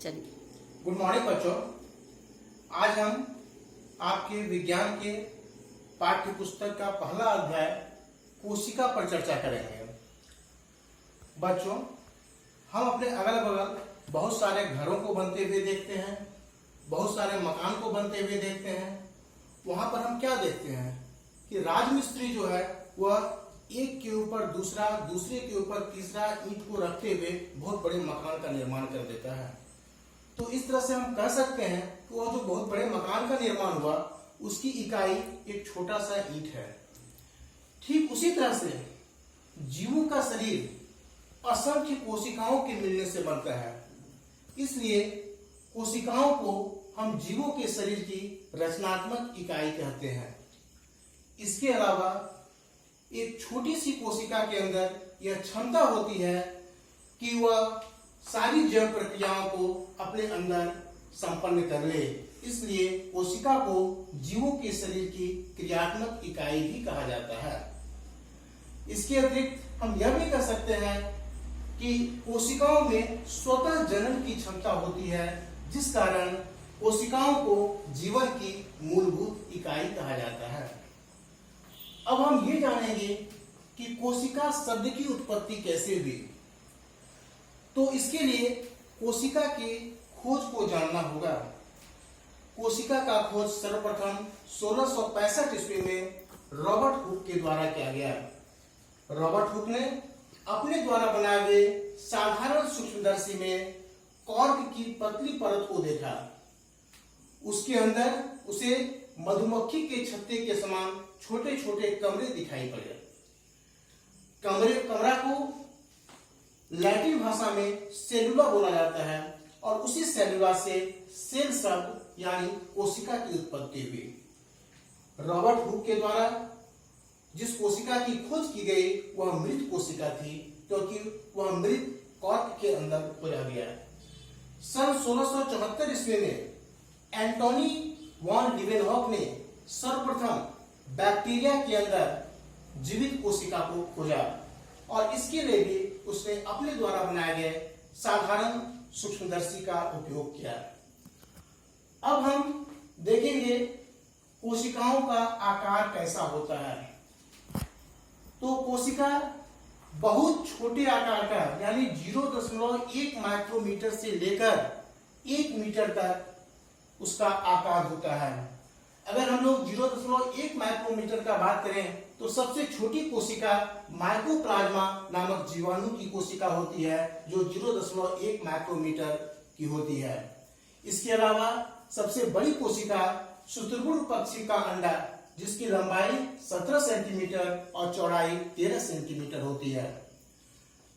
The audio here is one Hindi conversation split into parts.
चलिए। गुड मॉर्निंग बच्चों। आज हम आपके विज्ञान के पाठ्य पुस्तक का पहला अध्याय कोशिका पर चर्चा करेंगे। बच्चों, हम अपने अगल बगल बहुत सारे घरों को बनते हुए देखते हैं, बहुत सारे मकान को बनते हुए देखते हैं। वहां पर हम क्या देखते हैं कि राजमिस्त्री जो है वह एक के ऊपर दूसरा, दूसरे के ऊपर तीसरा ईंट को रखते हुए बहुत बड़े मकान का निर्माण कर देता है। तो इस तरह से हम कह सकते हैं कि वह जो बहुत बड़े मकान का निर्माण हुआ उसकी इकाई एक छोटा सा ईंट है। ठीक उसी तरह से जीवों का शरीर असंख्य कोशिकाओं के मिलने से बनता है, इसलिए कोशिकाओं को हम जीवों के शरीर की रचनात्मक इकाई कहते हैं। इसके अलावा एक छोटी सी कोशिका के अंदर यह क्षमता होती है कि वह सारी जैव प्रक्रियाओं को अपने अंदर संपन्न कर ले, इसलिए कोशिका को जीवों के शरीर की क्रियात्मक इकाई भी कहा जाता है। इसके अतिरिक्त हम यह भी कह सकते हैं कि कोशिकाओं में स्वतः जनन की क्षमता होती है, जिस कारण कोशिकाओं को जीवन की मूलभूत इकाई कहा जाता है। अब हम ये जानेंगे कि कोशिका शब्द की उत्पत्ति कैसे हुई। तो इसके लिए कोशिका के खोज को जानना होगा। कोशिका का खोज सर्वप्रथम 1665 ईस्वी में रॉबर्ट हुक के द्वारा किया गया। रॉबर्ट हुक ने अपने द्वारा बनाए हुए साधारण सूक्ष्मदर्शी में कॉर्क की पतली परत को देखा। उसके अंदर उसे मधुमक्खी के छत्ते के समान छोटे छोटे कमरे दिखाई पड़े। कमरा को लैटिन भाषा में सेलुला बोला जाता है और उसी सेलुला से सेल शब्द यानी कोशिका की उत्पत्ति हुई। रॉबर्ट हुक के द्वारा जिस कोशिका की खोज की गई वह मृत कोशिका थी, क्योंकि वह मृत कॉर्क के अंदर खोजा गया। सन 1674 ईस्वी में एंटोनी वॉन लीवेनहॉक ने सर्वप्रथम बैक्टीरिया के अंदर जीवित कोशिका को खोजा और इसके लिए भी उसने अपने द्वारा बनाए गए साधारण सूक्ष्मदर्शी का उपयोग किया। अब हम देखेंगे कोशिकाओं का आकार कैसा होता है। तो कोशिका बहुत छोटे आकार का यानी 0.1 माइक्रोमीटर से लेकर 1 मीटर तक उसका आकार होता है। अगर हम लोग 0.1 माइक्रोमीटर का बात करें तो सबसे छोटी कोशिका माइकोप्लाज्मा नामक जीवाणु की कोशिका होती है, जो 0.1 माइक्रोमीटर की होती है। इसके अलावा सबसे बड़ी कोशिका शुतुरमुर्ग पक्षी का अंडा, जिसकी लंबाई 17 सेंटीमीटर और चौड़ाई 13 सेंटीमीटर होती है।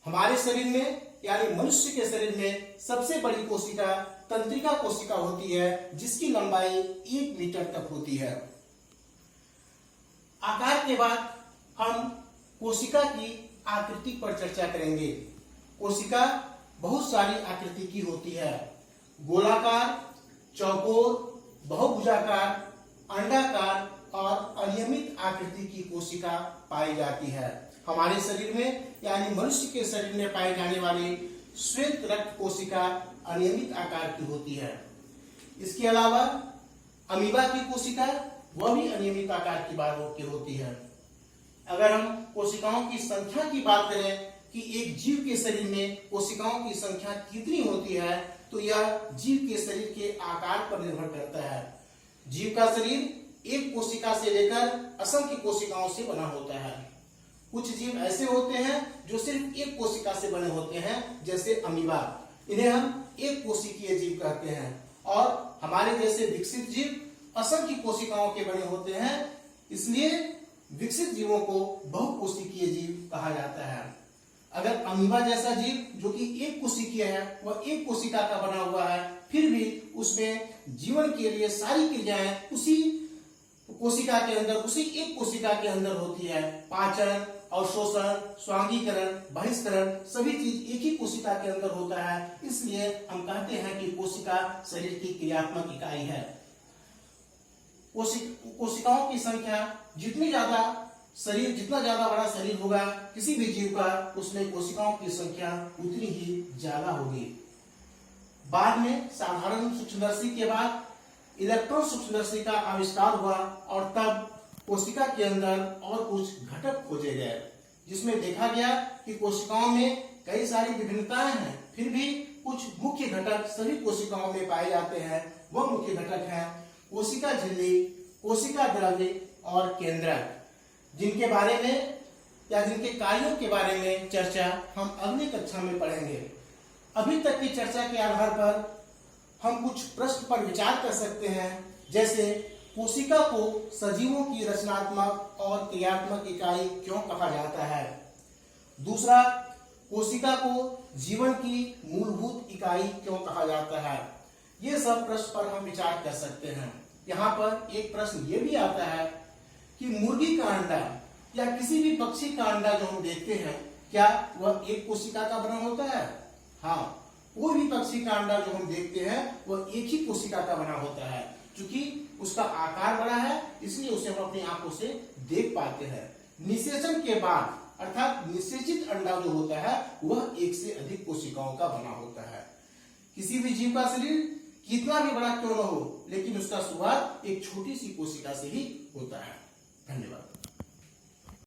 हमारे शरीर में यानी मनुष्य के शरीर में सबसे बड़ी कोशिका तंत्रिका कोशिका होती है, जिसकी लंबाई 1 मीटर तक होती है। आकार के बाद हम कोशिका की आकृति पर चर्चा करेंगे। कोशिका बहुत सारी आकृति की होती है। गोलाकार, चौकोर, बहुभुजाकार, अंडाकार और अनियमित आकृति की कोशिका पाई जाती है। हमारे शरीर में यानी मनुष्य के शरीर में पाई जाने वाली श्वेत रक्त कोशिका अनियमित आकार की होती है। इसके अलावा अमीबा की कोशिका वह भी अनियमित आकार की होती है। अगर हम कोशिकाओं की संख्या की बात करें कि एक जीव के शरीर में कोशिकाओं की संख्या कितनी होती है, तो यह जीव के शरीर के आकार पर निर्भर करता है। जीव का शरीर एक कोशिका से लेकर असंख्य कोशिकाओं से बना होता है। कुछ जीव ऐसे होते हैं जो सिर्फ एक कोशिका से बने होते हैं, जैसे अमीबा। इन्हें हम एक कोशिकीय जीव कहते हैं। और हमारे जैसे विकसित जीव असंख्य कोशिकाओं के बने होते हैं, इसलिए विकसित जीवों को बहुकोशिकीय जीव कहा जाता है। अगर अमीबा जैसा जीव जो कि एक कोशिकीय है, वह एक कोशिका का बना हुआ है, फिर भी उसमें जीवन के लिए सारी क्रियाएं उसी कोशिका के अंदर, उसी एक कोशिका के अंदर होती है। पाचन, अवशोषण, स्वांगीकरण, बहिष्करण सभी चीज एक ही कोशिका के अंदर होता है। इसलिए हम कहते हैं कि कोशिका शरीर की क्रियात्मक इकाई है। कोशिकाओं की संख्या जितनी ज्यादा जितना ज्यादा बड़ा शरीर होगा किसी भी जीव का, उसमें कोशिकाओं की संख्या उतनी ही ज्यादा होगी। बाद में साधारण सूक्ष्मदर्शी के बाद इलेक्ट्रॉन सूक्ष्मदर्शी का आविष्कार हुआ और तब कोशिका के अंदर और कुछ घटक खोजे गए, जिसमें देखा गया कि कोशिकाओं में कई सारी विभिन्नताएं हैं, फिर भी कुछ मुख्य घटक सभी कोशिकाओं में पाए जाते हैं। वह मुख्य घटक हैं कोशिका झिल्ली, कोशिका द्रव्य और केंद्रक, जिनके बारे में या जिनके कार्यों के बारे में चर्चा हम अगली कक्षा में पढ़ेंगे। अभी तक की चर्चा के आधार पर हम कुछ प्रश्न पर विचार कर सकते हैं, जैसे कोशिका को सजीवों की रचनात्मक और क्रियात्मक इकाई क्यों कहा जाता है। दूसरा, कोशिका को जीवन की मूलभूत इकाई क्यों कहा जाता है। ये सब प्रश्न पर हम विचार कर सकते हैं। यहाँ पर एक प्रश्न ये भी आता है कि मुर्गी का अंडा या किसी भी पक्षी का अंडा जो हम देखते हैं, क्या वह एक कोशिका का बना होता है? हाँ, कोई भी पक्षी का अंडा जो हम देखते हैं वह एक ही कोशिका का बना होता है। क्योंकि उसका आकार बड़ा है, इसलिए उसे हम अपनी आंखों से देख पाते हैं। निषेचन के बाद अर्थात निषेचित अंडा जो होता है वह एक से अधिक कोशिकाओं का बना होता है। किसी भी जीव का शरीर कितना भी बड़ा क्यों न हो, लेकिन उसका शुरुआत एक छोटी सी कोशिका से ही होता है। धन्यवाद।